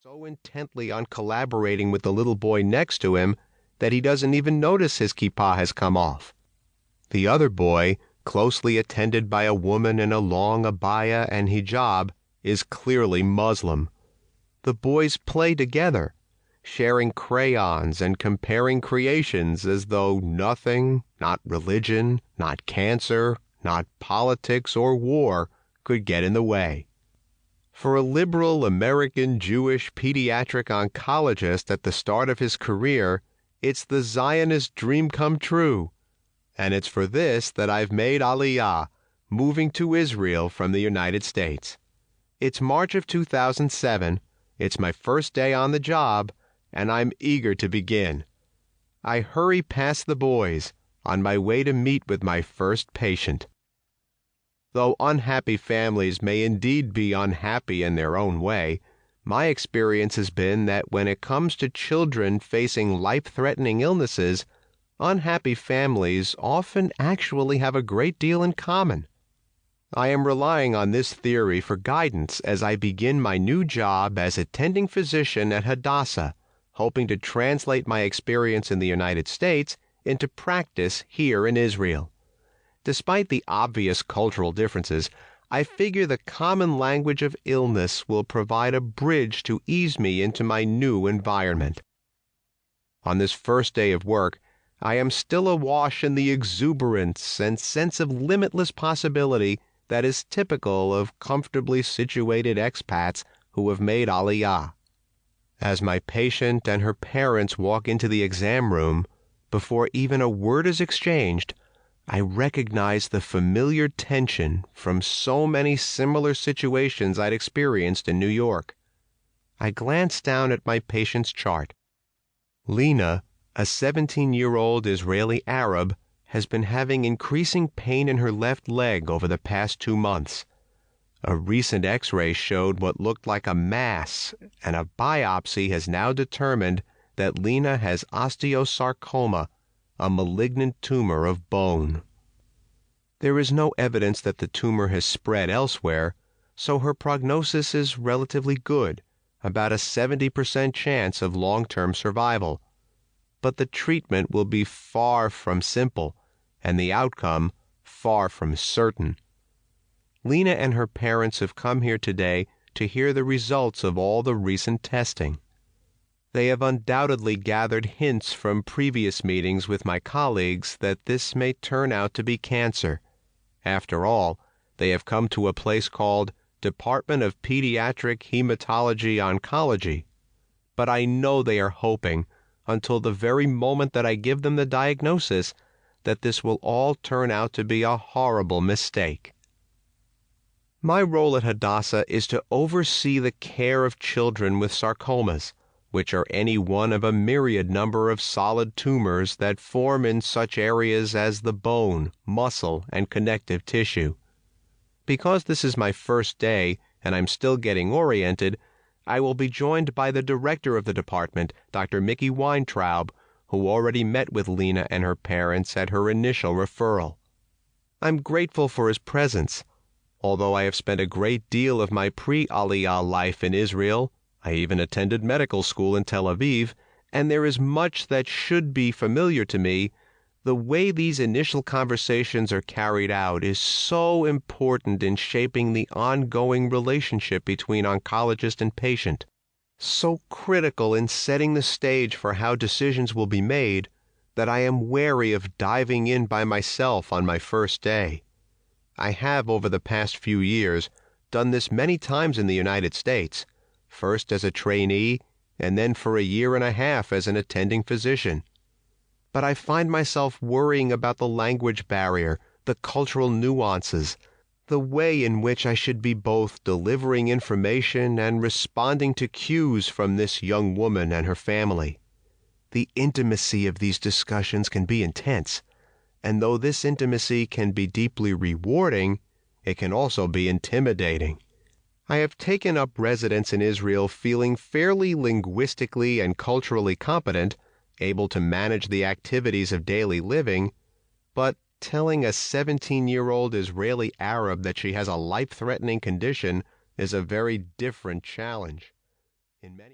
so intently on collaborating with the little boy next to him that he doesn't even notice his kippah has come off. The other boy, closely attended by a woman in a long abaya and hijab, is clearly Muslim. The boys play together, sharing crayons and comparing creations as though nothing, not religion, not cancer, not politics or war, could get in the way. For a liberal American Jewish pediatric oncologist at the start of his career, it's the Zionist dream come true. And it's for this that I've made Aliyah, moving to Israel from the United States. It's March of 2007, it's my first day on the job, and I'm eager to begin. I hurry past the boys, on my way to meet with my first patient. Though unhappy families may indeed be unhappy in their own way, my experience has been that when it comes to children facing life-threatening illnesses, unhappy families often actually have a great deal in common. I am relying on this theory for guidance as I begin my new job as attending physician at Hadassah, hoping to translate my experience in the United States into practice here in Israel. Despite the obvious cultural differences, I figure the common language of illness will provide a bridge to ease me into my new environment. On this first day of work, I am still awash in the exuberance and sense of limitless possibility that is typical of comfortably situated expats who have made Aliyah. As my patient and her parents walk into the exam room, before even a word is exchanged, I recognize the familiar tension from so many similar situations I'd experienced in New York. I glance down at my patient's chart. Lena, a 17-year-old Israeli Arab, has been having increasing pain in her left leg over the past 2 months. A recent X-ray showed what looked like a mass, and a biopsy has now determined that Lena has osteosarcoma, a malignant tumor of bone. There is no evidence that the tumor has spread elsewhere, so her prognosis is relatively good, about a 70% chance of long-term survival. But the treatment will be far from simple, and the outcome far from certain. Lena and her parents have come here today to hear the results of all the recent testing. They have undoubtedly gathered hints from previous meetings with my colleagues that this may turn out to be cancer. After all, they have come to a place called Department of Pediatric Hematology Oncology. But I know they are hoping, until the very moment that I give them the diagnosis, that this will all turn out to be a horrible mistake. My role at Hadassah is to oversee the care of children with sarcomas, which are any one of a myriad number of solid tumors that form in such areas as the bone, muscle, and connective tissue. Because this is my first day and I'm still getting oriented, I will be joined by the director of the department, Dr. Mickey Weintraub, who already met with Lena and her parents at her initial referral. I'm grateful for his presence. Although I have spent a great deal of my pre-Aliyah life in Israel, I even attended medical school in Tel Aviv, and there is much that should be familiar to me. The way these initial conversations are carried out is so important in shaping the ongoing relationship between oncologist and patient, so critical in setting the stage for how decisions will be made, that I am wary of diving in by myself on my first day. I have, over the past few years, done this many times in the United States, first as a trainee, and then for a year and a half as an attending physician. But I find myself worrying about the language barrier, the cultural nuances, the way in which I should be both delivering information and responding to cues from this young woman and her family. The intimacy of these discussions can be intense, and though this intimacy can be deeply rewarding, it can also be intimidating. I have taken up residence in Israel feeling fairly linguistically and culturally competent, able to manage the activities of daily living, but telling a 17-year-old Israeli Arab that she has a life-threatening condition is a very different challenge. In many